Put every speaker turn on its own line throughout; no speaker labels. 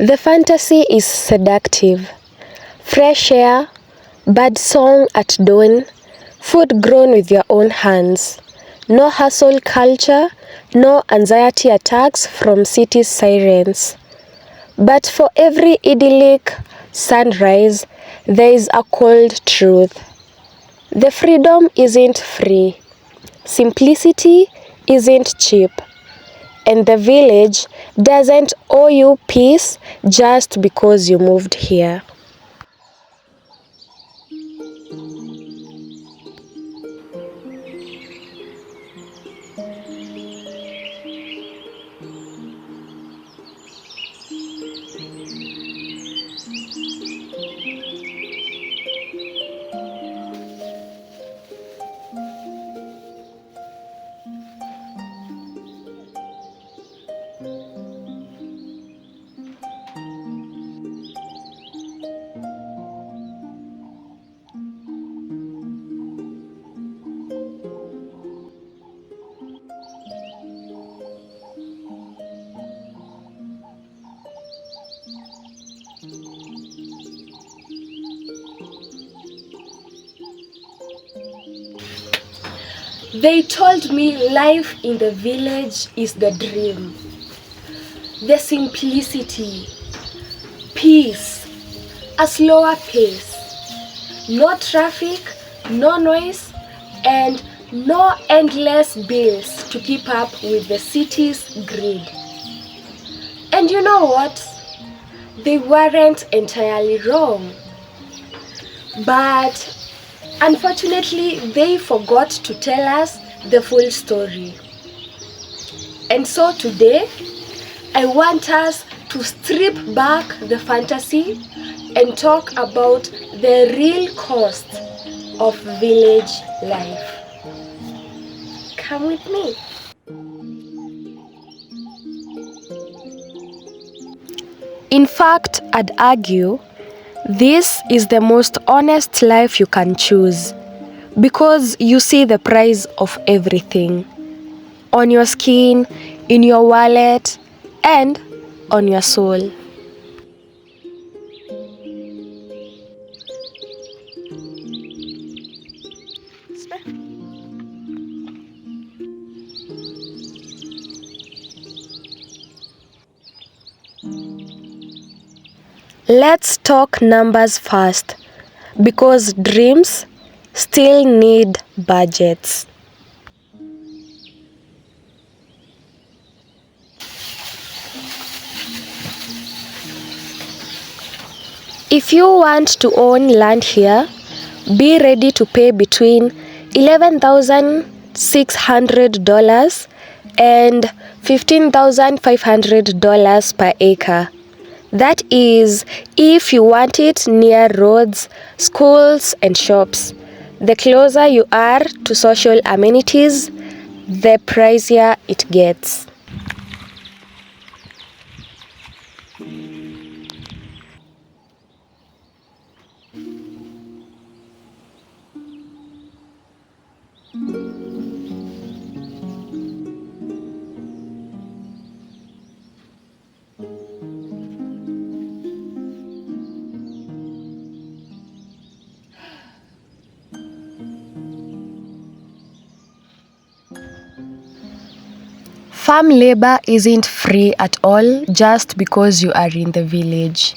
The fantasy is seductive. Fresh air, bird song at dawn, food grown with your own hands. No hustle culture, no anxiety attacks from city sirens. But for every idyllic sunrise, there is a cold truth. The freedom isn't free. Simplicity isn't cheap. And the village doesn't owe you peace just because you moved here. They told me life in the village is the dream. The simplicity, peace, a slower pace, no traffic, no noise, and no endless bills to keep up with the city's grid. And you know what? They weren't entirely wrong. But unfortunately, they forgot to tell us the full story. And so today, I want us to strip back the fantasy and talk about the real cost of village life. Come with me. In fact, I'd argue this is the most honest life you can choose because you see the price of everything on your skin, in your wallet, and on your soul. Let's talk numbers first, because dreams still need budgets. If you want to own land here, be ready to pay between $11,600 and $15,500 per acre. That is, if you want it near roads, schools, and shops. The closer you are to social amenities, the pricier it gets. Farm labor isn't free at all just because you are in the village.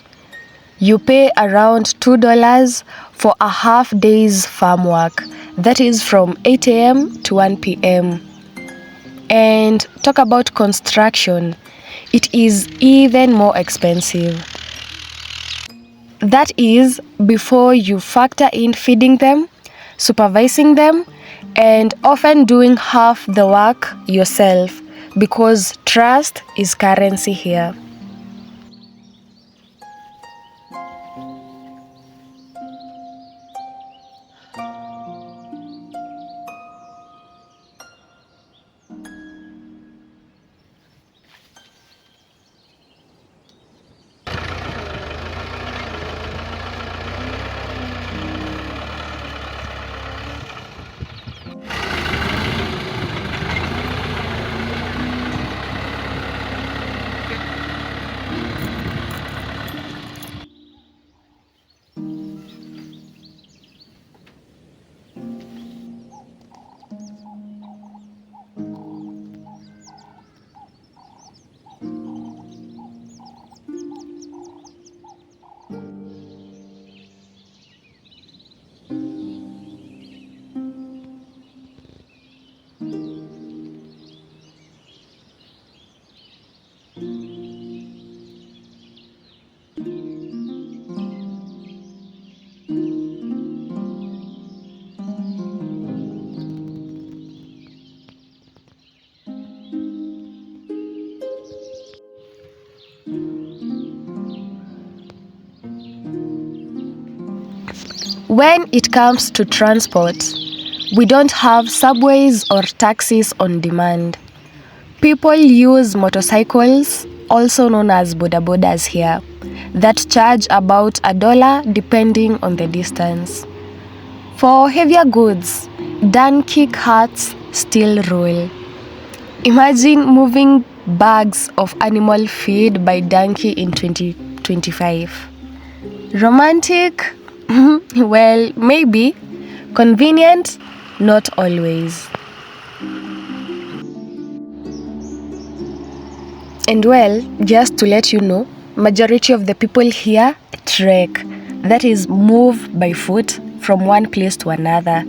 You pay around $2 for a half day's farm work, that is from 8 a.m. to 1 p.m. And talk about construction, it is even more expensive. That is before you factor in feeding them, supervising them, and often doing half the work yourself, because trust is currency here. When it comes to transport, we don't have subways or taxis on demand. People use motorcycles, also known as bodas here, that charge about $1 depending on the distance. For heavier goods, donkey carts still rule. Imagine moving bags of animal feed by donkey in 2025. Romantic? Well, maybe. Convenient? Not always. And well, just to let you know, majority of the people here trek. That is, move by foot from one place to another.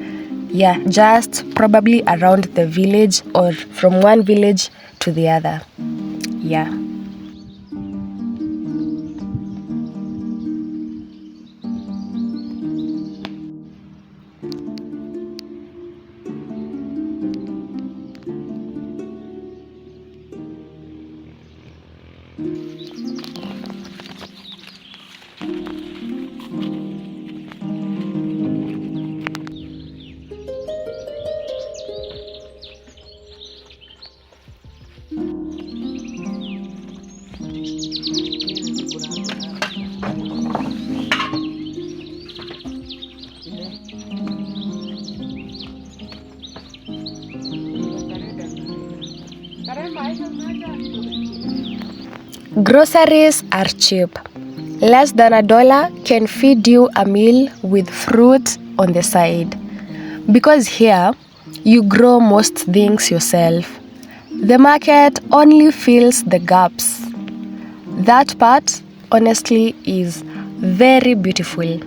Yeah, just probably around the village or from one village to the other. Yeah. Groceries are cheap. Less than $1 can feed you a meal with fruit on the side. Because here, you grow most things yourself. The market only fills the gaps. That part, honestly, is very beautiful.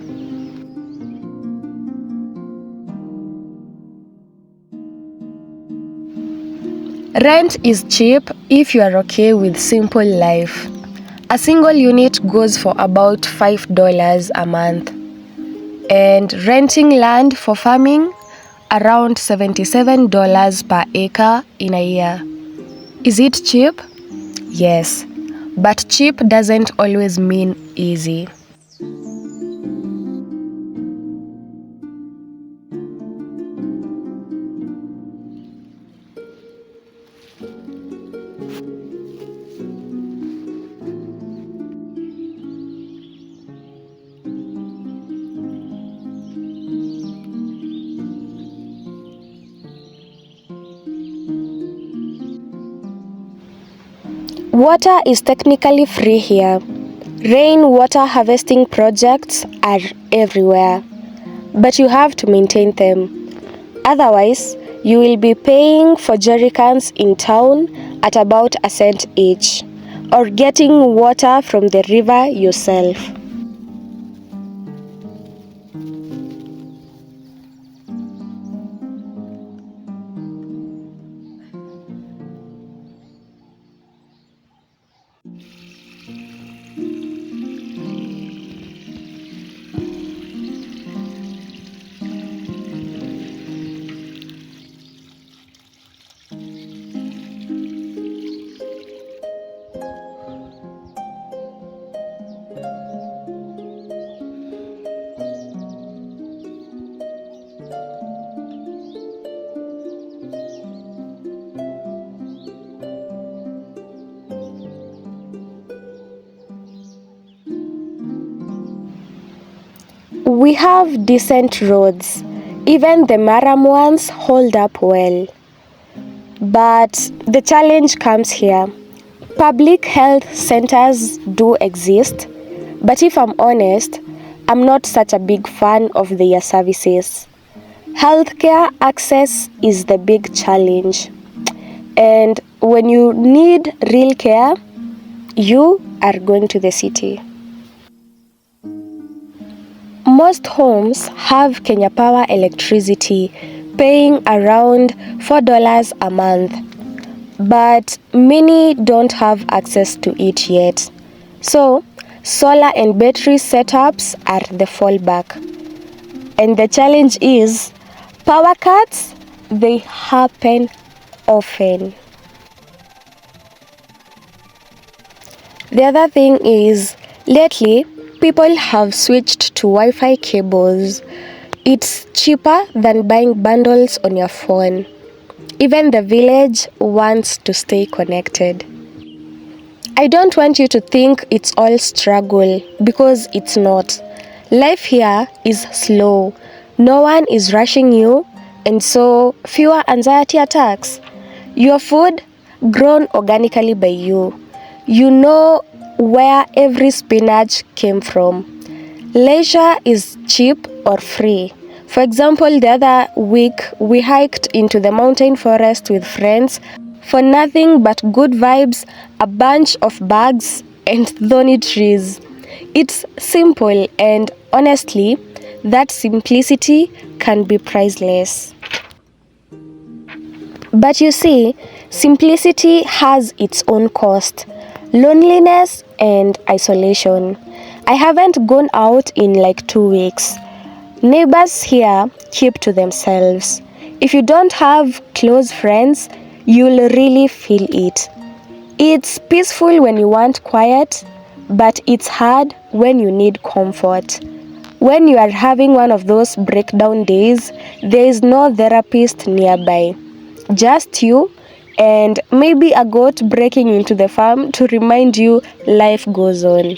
Rent is cheap if you are okay with simple life. A single unit goes for about $5 a month. And renting land for farming, around $77 per acre in a year. Is it cheap? Yes, but cheap doesn't always mean easy. Water is technically free here. Rainwater harvesting projects are everywhere, but you have to maintain them. Otherwise, you will be paying for jerrycans in town at about a cent each, or getting water from the river yourself. We have decent roads. Even the Maram ones hold up well. But the challenge comes here. Public health centers do exist, but if I'm honest, I'm not such a big fan of their services. Healthcare access is the big challenge. And when you need real care, you are going to the city. Most homes have Kenya Power electricity, paying around $4 a month. but many don't have access to it yet. So, solar and battery setups are the fallback. And the challenge is, power cuts, they happen often. The other thing is, lately, people have switched to Wi-Fi cables. It's cheaper than buying bundles on your phone. Even the village wants to stay connected. I don't want you to think it's all struggle, because it's not. Life here is slow. No one is rushing you, and so fewer anxiety attacks. Your food grown organically by you. You know where every spinach came from. Leisure is cheap or free. For example, the other week we hiked into the mountain forest with friends for nothing but good vibes, a bunch of bugs, and thorny trees. It's simple, and honestly, that simplicity can be priceless. But you see, simplicity has its own cost: loneliness and isolation. I haven't gone out in like 2 weeks. Neighbors here keep to themselves. If you don't have close friends, you'll really feel it. It's peaceful when you want quiet, but it's hard when you need comfort. When you are having one of those breakdown days, there is no therapist nearby. Just you and maybe a goat breaking into the farm to remind you life goes on.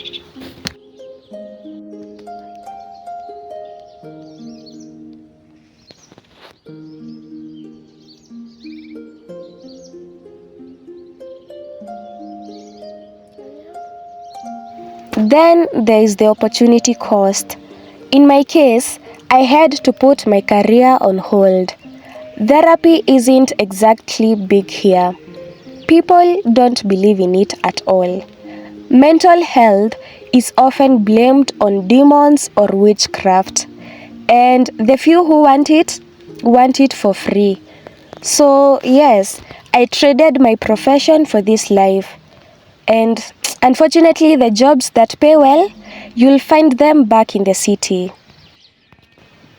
Then there is the opportunity cost. In my case, I had to put my career on hold. Therapy isn't exactly big here. People don't believe in it at all. Mental health is often blamed on demons or witchcraft, and the few who want it for free. So, yes, I traded my profession for this life. And unfortunately, the jobs that pay well, you'll find them back in the city.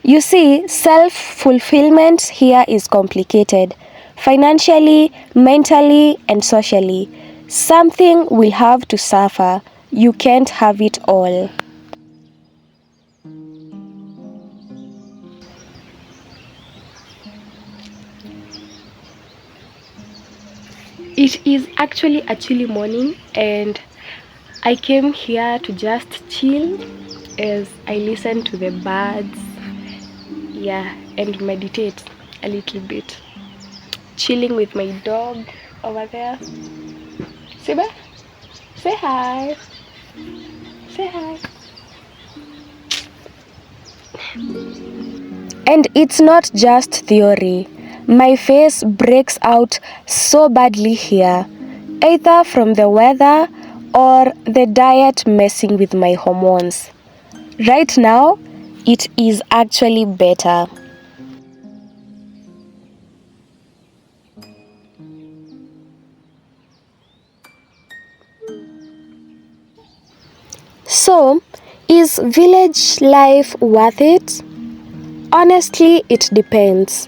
You see, self-fulfillment here is complicated. Financially, mentally, and socially. Something will have to suffer. You can't have it all. It is actually a chilly morning, and I came here to just chill as I listen to the birds, and meditate a little bit. Chilling with my dog over there. Siba, say hi. Say hi. And it's not just theory. My face breaks out so badly here, either from the weather or the diet messing with my hormones. Right now, it is actually better. So, is village life worth it? Honestly, it depends.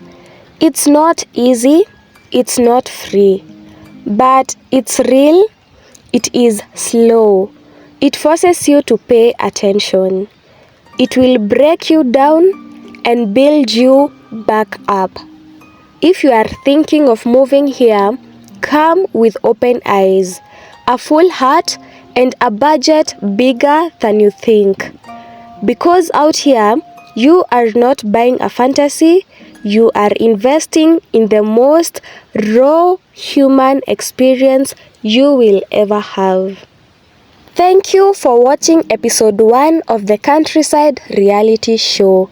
It's not easy, it's not free, but it's real, it is slow. It forces you to pay attention. It will break you down and build you back up. If you are thinking of moving here, come with open eyes, a full heart, and a budget bigger than you think. Because out here, you are not buying a fantasy, you are investing in the most raw human experience you will ever have. Thank you for watching episode 1 of the Countryside Reality Show.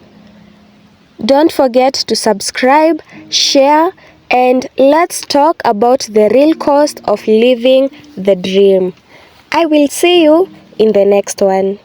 Don't forget to subscribe, share, and let's talk about the real cost of living the dream. I will see you in the next one.